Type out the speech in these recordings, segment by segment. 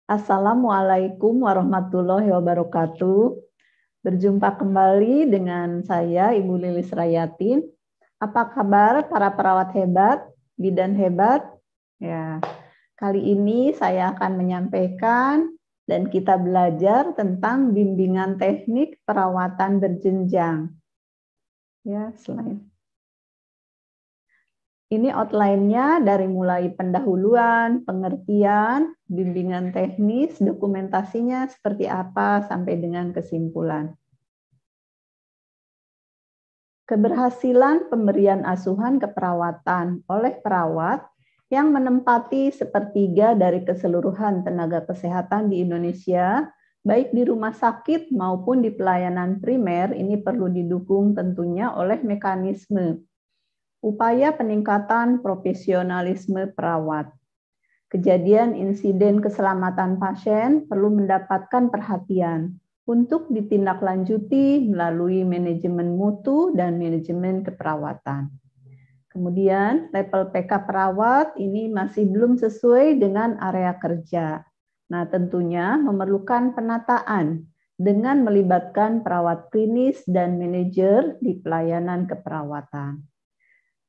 Assalamualaikum warahmatullahi wabarakatuh. Berjumpa kembali dengan saya, Ibu Lilis Rayatin. Apa kabar para perawat hebat, bidan hebat? Ya, kali ini saya akan menyampaikan dan kita belajar tentang bimbingan teknik perawatan berjenjang. Ya, slide. Ini outline-nya dari mulai pendahuluan, pengertian, bimbingan teknis, dokumentasinya seperti apa, sampai dengan kesimpulan. Keberhasilan pemberian asuhan keperawatan oleh perawat yang menempati sepertiga dari keseluruhan tenaga kesehatan di Indonesia, baik di rumah sakit maupun di pelayanan primer, ini perlu didukung tentunya oleh mekanisme upaya peningkatan profesionalisme perawat. Kejadian insiden keselamatan pasien perlu mendapatkan perhatian untuk ditindaklanjuti melalui manajemen mutu dan manajemen keperawatan. Kemudian level PK perawat ini masih belum sesuai dengan area kerja. Nah, tentunya memerlukan penataan dengan melibatkan perawat klinis dan manajer di pelayanan keperawatan.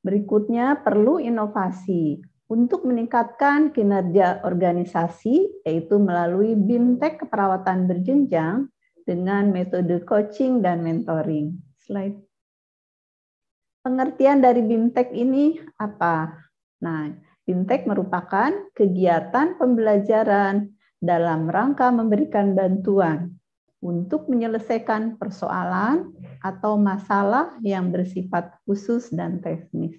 Berikutnya perlu inovasi untuk meningkatkan kinerja organisasi, yaitu melalui BIMTEK keperawatan berjenjang dengan metode coaching dan mentoring. Slide. Pengertian dari BIMTEK ini apa? Nah, BIMTEK merupakan kegiatan pembelajaran dalam rangka memberikan bantuan untuk menyelesaikan persoalan atau masalah yang bersifat khusus dan teknis.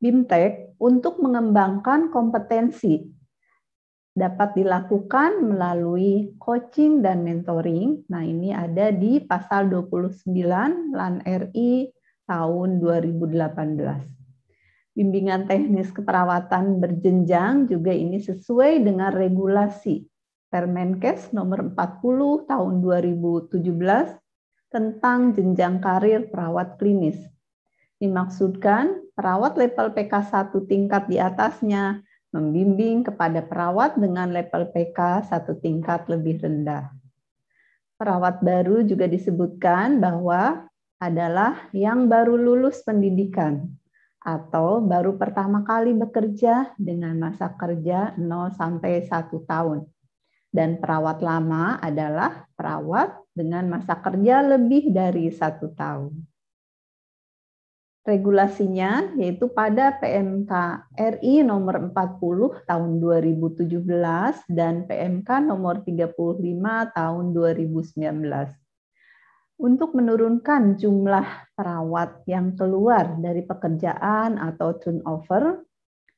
BIMTEK untuk mengembangkan kompetensi dapat dilakukan melalui coaching dan mentoring. Nah, ini ada di pasal 29 LAN RI tahun 2018. Bimbingan teknis keperawatan berjenjang juga ini sesuai dengan regulasi Permenkes nomor 40 tahun 2017 tentang jenjang karir perawat klinis. Dimaksudkan perawat level PK 1 tingkat di atasnya membimbing kepada perawat dengan level PK 1 tingkat lebih rendah. Perawat baru juga disebutkan bahwa adalah yang baru lulus pendidikan atau baru pertama kali bekerja dengan masa kerja 0 sampai 1 tahun. Dan perawat lama adalah perawat dengan masa kerja lebih dari 1 tahun. Regulasinya yaitu pada PMK RI nomor 40 tahun 2017 dan PMK nomor 35 tahun 2019. Untuk menurunkan jumlah perawat yang keluar dari pekerjaan atau turnover,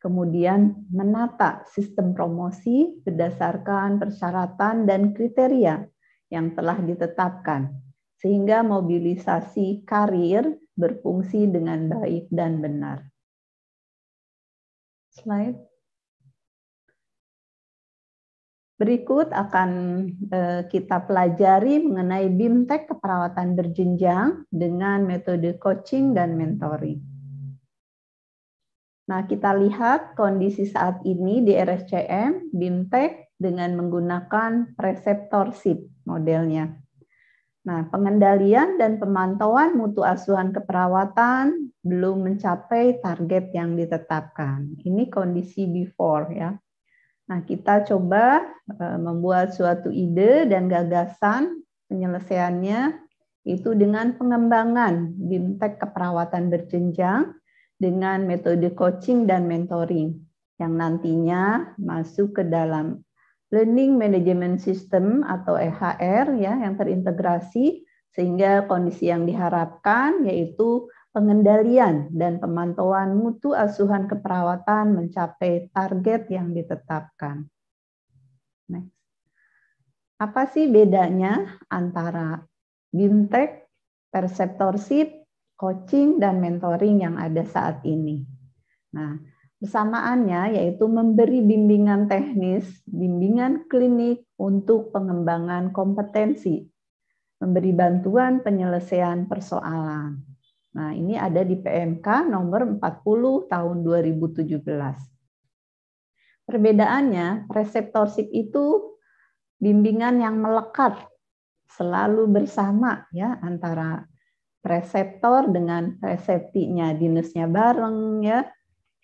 kemudian menata sistem promosi berdasarkan persyaratan dan kriteria yang telah ditetapkan, sehingga mobilisasi karir berfungsi dengan baik dan benar. Slide. Berikut akan kita pelajari mengenai BIMTEK keperawatan berjenjang dengan metode coaching dan mentoring. Nah, kita lihat kondisi saat ini di RSCM, BIMTEK dengan menggunakan preceptorship modelnya. Nah, pengendalian dan pemantauan mutu asuhan keperawatan belum mencapai target yang ditetapkan. Ini kondisi before ya. Nah, kita coba membuat suatu ide dan gagasan penyelesaiannya itu dengan pengembangan BIMTEK keperawatan berjenjang dengan metode coaching dan mentoring yang nantinya masuk ke dalam Learning Management System atau EHR ya yang terintegrasi, sehingga kondisi yang diharapkan yaitu pengendalian dan pemantauan mutu asuhan keperawatan mencapai target yang ditetapkan. Next. Apa sih bedanya antara BIMTEK, preceptorship, coaching, dan mentoring yang ada saat ini? Nah, bersamaannya yaitu memberi bimbingan teknis, bimbingan klinik untuk pengembangan kompetensi, memberi bantuan penyelesaian persoalan. Nah, ini ada di PMK nomor 40 tahun 2017. Perbedaannya, preceptorship itu bimbingan yang melekat, selalu bersama ya antara preceptor dengan preceptinya, dinusnya bareng ya,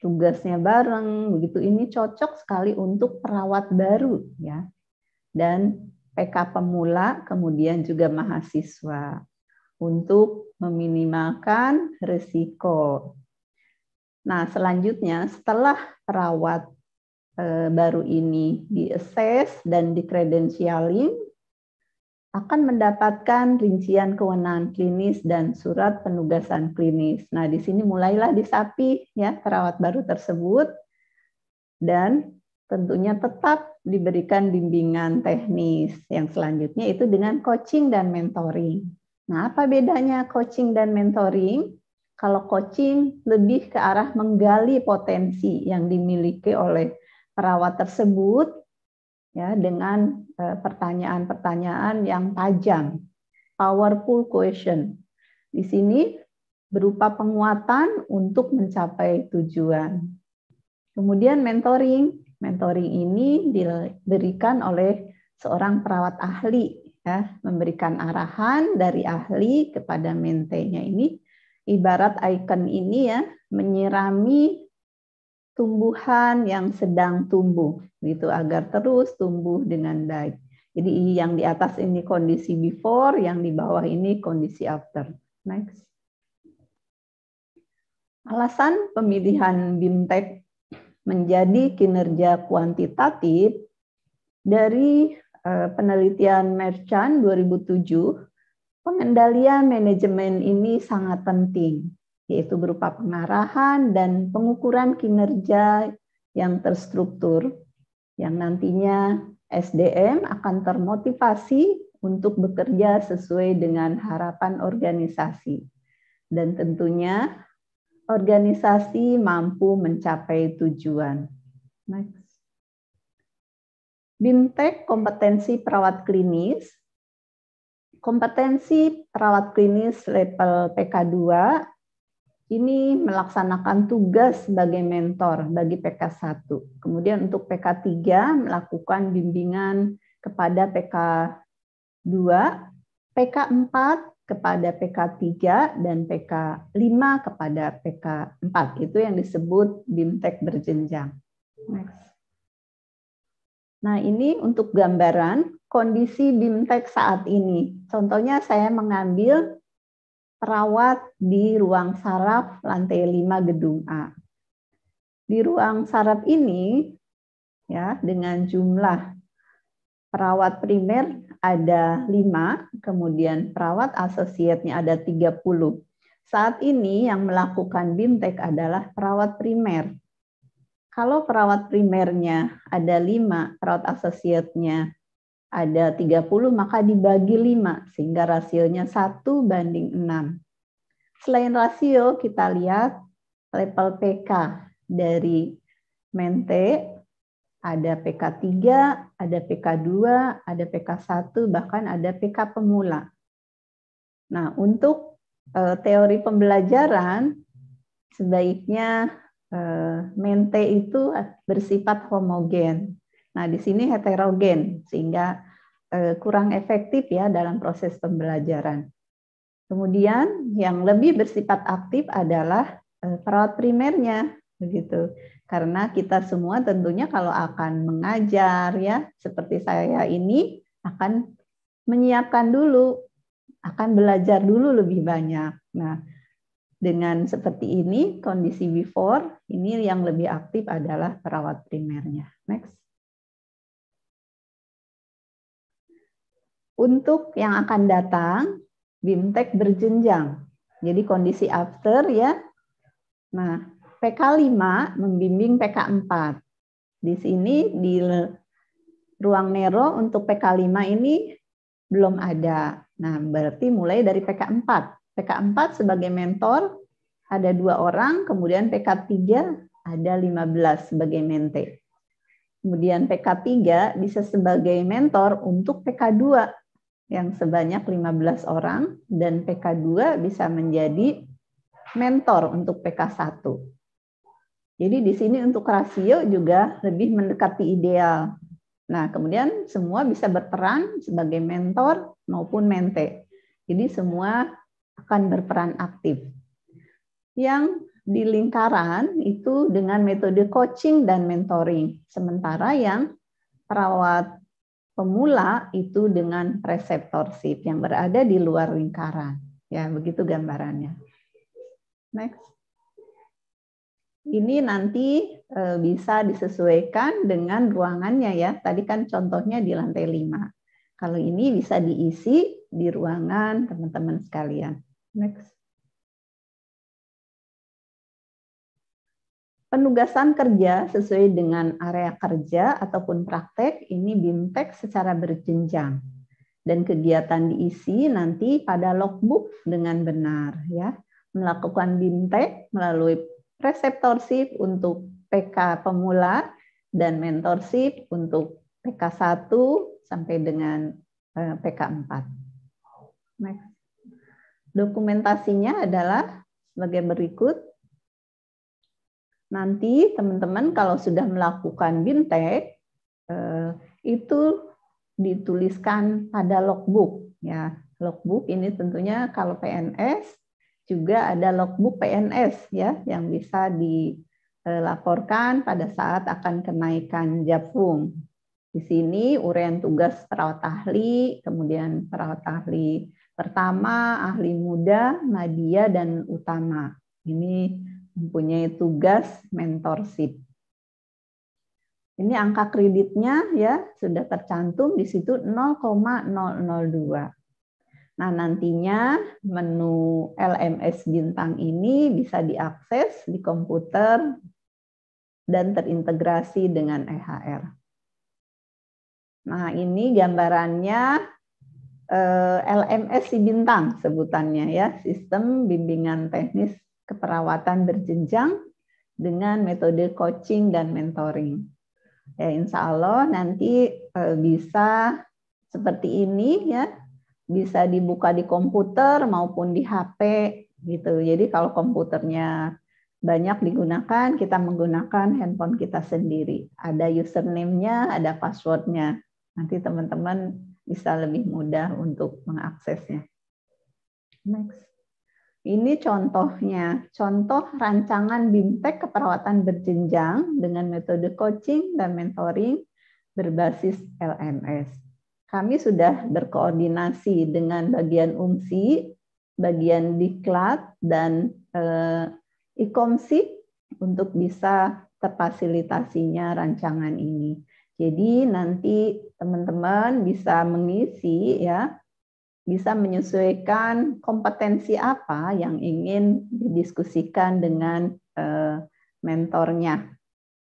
tugasnya bareng, begitu. Ini cocok sekali untuk perawat baru ya. Dan PK pemula, kemudian juga mahasiswa untuk meminimalkan risiko. Nah, selanjutnya setelah perawat baru ini di-assess dan di-credentialing, akan mendapatkan rincian kewenangan klinis dan surat penugasan klinis. Nah, di sini mulailah disapi ya perawat baru tersebut, dan tentunya tetap diberikan bimbingan teknis. Yang selanjutnya itu dengan coaching dan mentoring. Nah, apa bedanya coaching dan mentoring? Kalau coaching lebih ke arah menggali potensi yang dimiliki oleh perawat tersebut ya dengan pertanyaan-pertanyaan yang tajam, powerful question. Di sini berupa penguatan untuk mencapai tujuan. Kemudian mentoring ini diberikan oleh seorang perawat ahli, ya, memberikan arahan dari ahli kepada mentenya. Ini ibarat icon ini ya, menyirami tumbuhan yang sedang tumbuh, gitu, agar terus tumbuh dengan baik. Jadi yang di atas ini kondisi before, yang di bawah ini kondisi after. Next. Alasan pemilihan BIMTEK menjadi kinerja kuantitatif dari penelitian Merchant 2007, pengendalian manajemen ini sangat penting, yaitu berupa pengarahan dan pengukuran kinerja yang terstruktur, yang nantinya SDM akan termotivasi untuk bekerja sesuai dengan harapan organisasi. Dan tentunya organisasi mampu mencapai tujuan. Next. BIMTEK kompetensi perawat klinis. Kompetensi perawat klinis level PK2 ini melaksanakan tugas sebagai mentor bagi PK1. Kemudian untuk PK3 melakukan bimbingan kepada PK2, PK4 kepada PK3 dan PK5 kepada PK4. Itu yang disebut BIMTEK berjenjang. Next. Nah, ini untuk gambaran kondisi BIMTEK saat ini. Contohnya saya mengambil perawat di ruang saraf lantai 5 gedung A. Di ruang saraf ini ya dengan jumlah perawat primer ada 5, kemudian perawat asosiatnya ada 30. Saat ini yang melakukan BIMTEK adalah perawat primer. Kalau perawat primernya ada 5, perawat asosiatnya ada 30, maka dibagi 5, sehingga rasionya 1:6. Selain rasio, kita lihat level PK dari mente, ada PK3, ada PK2, ada PK1, bahkan ada PK pemula. Nah, untuk teori pembelajaran, sebaiknya mente itu bersifat homogen. Nah, di sini heterogen, sehingga kurang efektif ya dalam proses pembelajaran. Kemudian yang lebih bersifat aktif adalah perawat primernya, begitu. Karena kita semua tentunya kalau akan mengajar ya, seperti saya ini akan menyiapkan dulu, akan belajar dulu lebih banyak. Nah, dengan seperti ini, kondisi before, ini yang lebih aktif adalah perawat primernya. Next. Untuk yang akan datang, BIMTEK berjenjang. Jadi kondisi after ya. Nah, PK5 membimbing PK4. Di sini di ruang Nero untuk PK5 ini belum ada. Nah, berarti mulai dari PK4. PK4 sebagai mentor ada 2 orang, kemudian PK3 ada 15 sebagai mente. Kemudian PK3 bisa sebagai mentor untuk PK2 yang sebanyak 15 orang, dan PK2 bisa menjadi mentor untuk PK1. Jadi di sini untuk rasio juga lebih mendekati ideal. Nah, kemudian semua bisa berperan sebagai mentor maupun mente. Jadi semua akan berperan aktif. Yang di lingkaran itu dengan metode coaching dan mentoring. Sementara yang perawat pemula itu dengan preceptorship yang berada di luar lingkaran. Ya, begitu gambarannya. Next. Ini nanti bisa disesuaikan dengan ruangannya ya. Tadi kan contohnya di lantai 5. Kalau ini bisa diisi di ruangan teman-teman sekalian. Next. Penugasan kerja sesuai dengan area kerja ataupun praktek ini BIMTEK secara berjenjang. Dan kegiatan diisi nanti pada logbook dengan benar ya. Melakukan BIMTEK melalui preceptorship untuk PK pemula dan mentorship untuk PK1 sampai dengan PK4. Next. Dokumentasinya adalah sebagai berikut. Nanti teman-teman kalau sudah melakukan BIMTEK itu dituliskan pada logbook ya. Logbook ini tentunya kalau PNS juga ada logbook PNS ya yang bisa dilaporkan pada saat akan kenaikan Japung. Di sini uraian tugas perawat ahli, kemudian perawat ahli pertama, ahli muda, madya dan utama. Ini mempunyai tugas mentorship. Ini angka kreditnya ya sudah tercantum di situ 0,002. Nah, nantinya menu LMS Bintang ini bisa diakses di komputer dan terintegrasi dengan EHR. Nah, ini gambarannya LMS Bintang sebutannya ya, Sistem Bimbingan Teknis Keperawatan Berjenjang dengan metode coaching dan mentoring. Ya, insya Allah nanti bisa seperti ini ya. Bisa dibuka di komputer maupun di HP gitu. Jadi kalau komputernya banyak digunakan, kita menggunakan handphone kita sendiri. Ada username-nya, ada password-nya. Nanti teman-teman bisa lebih mudah untuk mengaksesnya. Next. Ini contohnya, contoh rancangan BIMTEK keperawatan berjenjang dengan metode coaching dan mentoring berbasis LMS. Kami sudah berkoordinasi dengan bagian UMSI, bagian Diklat, dan IKOMSIP untuk bisa terfasilitasinya rancangan ini. Jadi nanti teman-teman bisa mengisi ya, bisa menyesuaikan kompetensi apa yang ingin didiskusikan dengan mentornya.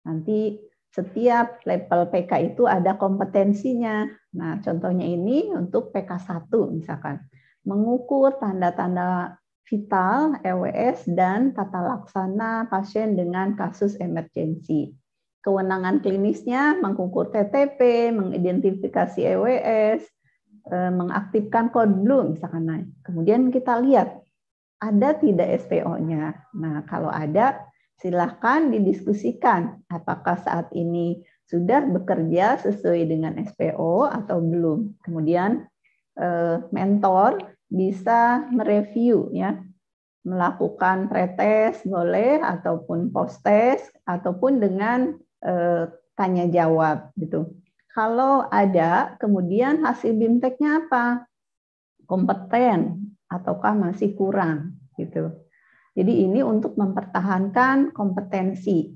Nanti setiap level PK itu ada kompetensinya. Nah, contohnya ini untuk PK1 misalkan. Mengukur tanda-tanda vital, EWS, dan tata laksana pasien dengan kasus emergensi. Kewenangan klinisnya mengukur TTP, mengidentifikasi EWS, mengaktifkan kode blue misalkan. Nah, kemudian kita lihat ada tidak SPO-nya. Nah, kalau ada silahkan didiskusikan apakah saat ini sudah bekerja sesuai dengan SPO atau belum. Kemudian mentor bisa mereview ya, melakukan pretest boleh ataupun post-test ataupun dengan tanya jawab gitu. Kalau ada, kemudian hasil BIMTEK-nya apa? Kompeten ataukah masih kurang gitu. Jadi ini untuk mempertahankan kompetensi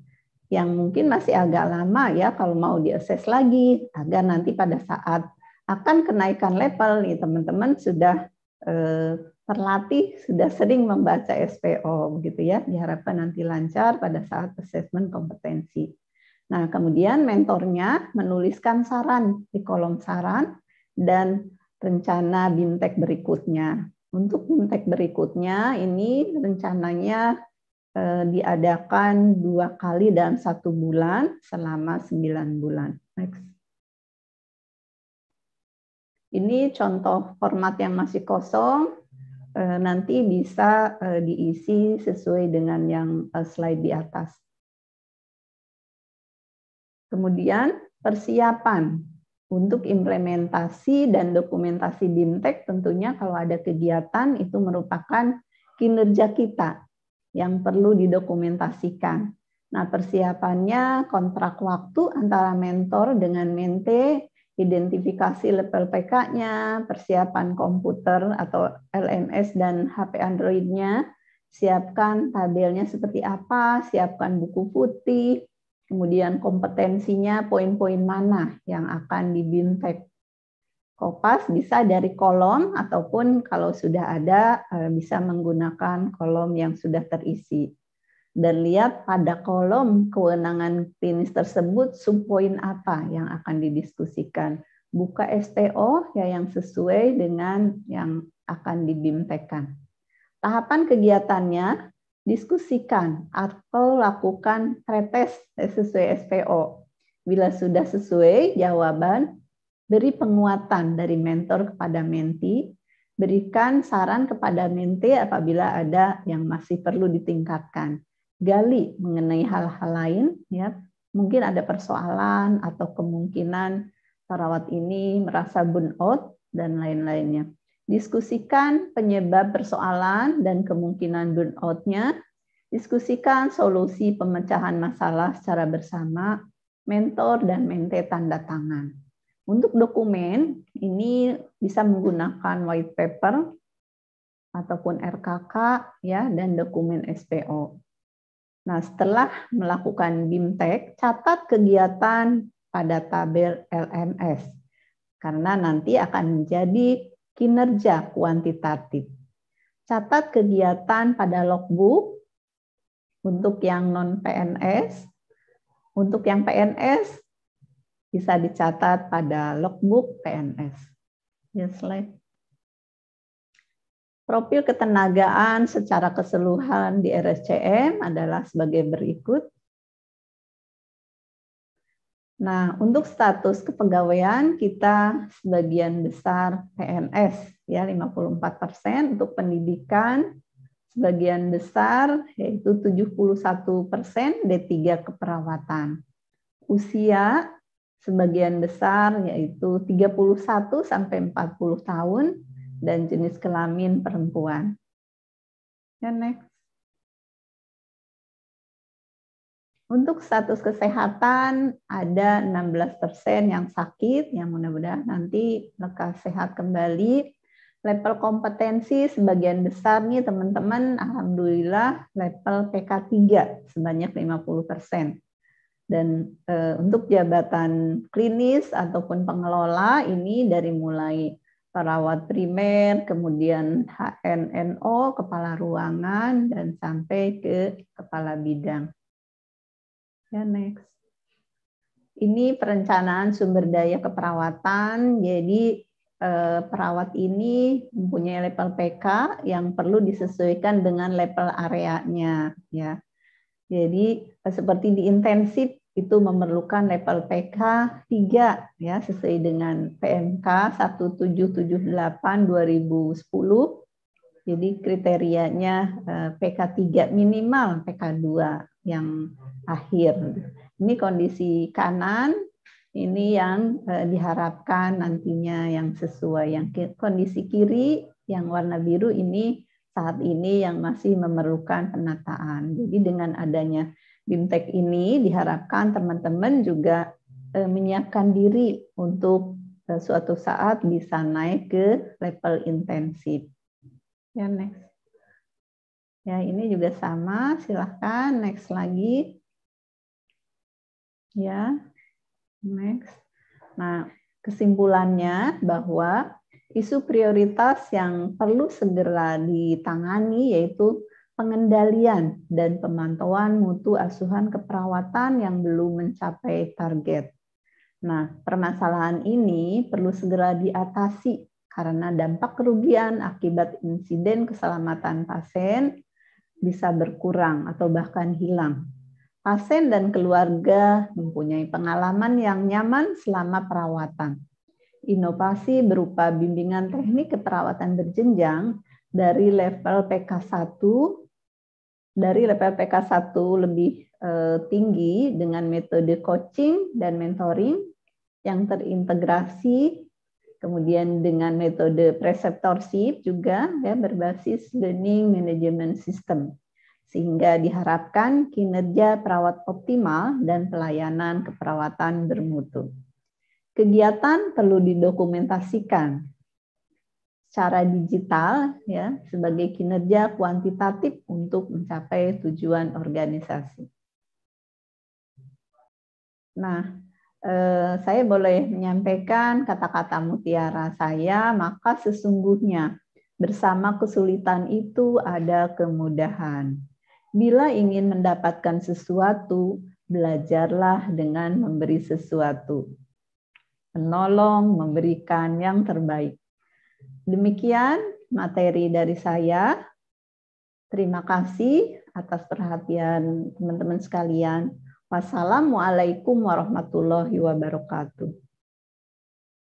yang mungkin masih agak lama ya kalau mau diakses lagi agar nanti pada saat akan kenaikan level nih teman-teman sudah terlatih, sudah sering membaca SPO begitu ya. Diharapkan nanti lancar pada saat asesmen kompetensi. Nah, kemudian mentornya menuliskan saran di kolom saran dan rencana BIMTEK berikutnya. Untuk BIMTEK berikutnya ini rencananya diadakan 2 kali dalam 1 bulan selama 9 bulan. Next. Ini contoh format yang masih kosong, nanti bisa diisi sesuai dengan yang slide di atas. Kemudian persiapan untuk implementasi dan dokumentasi BIMTEK, tentunya kalau ada kegiatan itu merupakan kinerja kita yang perlu didokumentasikan. Nah, persiapannya kontrak waktu antara mentor dengan mente, identifikasi level PK-nya, persiapan komputer atau LMS dan HP Android-nya, siapkan tabelnya seperti apa, siapkan buku putih, kemudian kompetensinya poin-poin mana yang akan di BIMTEK. Kopas bisa dari kolom ataupun kalau sudah ada bisa menggunakan kolom yang sudah terisi. Dan lihat pada kolom kewenangan klinis tersebut subpoin apa yang akan didiskusikan. Buka STO ya yang sesuai dengan yang akan dibimtekkan. Tahapan kegiatannya, diskusikan atau lakukan pretest sesuai SPO. Bila sudah sesuai jawaban, beri penguatan dari mentor kepada menti, berikan saran kepada menti apabila ada yang masih perlu ditingkatkan. Gali mengenai hal-hal lain, ya mungkin ada persoalan atau kemungkinan perawat ini merasa burnout dan lain-lainnya. Diskusikan penyebab persoalan dan kemungkinan burnout-nya. Diskusikan solusi pemecahan masalah secara bersama, mentor dan mente tanda tangan. Untuk dokumen ini bisa menggunakan white paper ataupun RKK ya dan dokumen SPO. Nah, setelah melakukan BIMTEK, catat kegiatan pada tabel LMS, karena nanti akan menjadi kinerja kuantitatif. Catat kegiatan pada logbook untuk yang non-PNS. Untuk yang PNS, bisa dicatat pada logbook PNS. Ya, slide. Profil ketenagaan secara keseluruhan di RSCM adalah sebagai berikut. Nah, untuk status kepegawaian kita sebagian besar PNS ya 54%, untuk pendidikan sebagian besar yaitu 71% D3 keperawatan. Usia sebagian besar yaitu 31 sampai 40 tahun dan jenis kelamin perempuan. Ya, next. Untuk status kesehatan ada 16% yang sakit, yang mudah-mudahan nanti lekas sehat kembali. Level kompetensi sebagian besar nih teman-teman, alhamdulillah level PK3 sebanyak 50%. Dan untuk jabatan klinis ataupun pengelola ini dari mulai perawat primer, kemudian HNNO, kepala ruangan, dan sampai ke kepala bidang. Ya, next. Ini perencanaan sumber daya keperawatan. Jadi perawat ini mempunyai level PK yang perlu disesuaikan dengan level areanya. Ya. Jadi seperti di intensif itu memerlukan level PK 3 ya sesuai dengan PMK 1778/2010. Jadi kriterianya PK 3 minimal PK 2 yang akhir. Ini kondisi kanan, ini yang diharapkan nantinya yang sesuai. Yang kondisi kiri yang warna biru ini saat ini yang masih memerlukan penataan. Jadi dengan adanya BIMTEK ini diharapkan teman-teman juga menyiapkan diri untuk suatu saat bisa naik ke level intensif. Ya, next. Ya, ini juga sama, silahkan next lagi. Ya, next. Nah, kesimpulannya bahwa isu prioritas yang perlu segera ditangani yaitu pengendalian dan pemantauan mutu asuhan keperawatan yang belum mencapai target. Nah, permasalahan ini perlu segera diatasi karena dampak kerugian akibat insiden keselamatan pasien bisa berkurang atau bahkan hilang. Pasien dan keluarga mempunyai pengalaman yang nyaman selama perawatan. Inovasi berupa bimbingan teknik keperawatan berjenjang dari level PK1 lebih tinggi dengan metode coaching dan mentoring yang terintegrasi, kemudian dengan metode preceptorship juga ya, berbasis learning management system, sehingga diharapkan kinerja perawat optimal dan pelayanan keperawatan bermutu. Kegiatan perlu didokumentasikan secara digital ya sebagai kinerja kuantitatif untuk mencapai tujuan organisasi. Nah, saya boleh menyampaikan kata-kata mutiara saya, maka sesungguhnya bersama kesulitan itu ada kemudahan. Bila ingin mendapatkan sesuatu, belajarlah dengan memberi sesuatu. Menolong, memberikan yang terbaik. Demikian materi dari saya. Terima kasih atas perhatian teman-teman sekalian. Wassalamualaikum warahmatullahi wabarakatuh.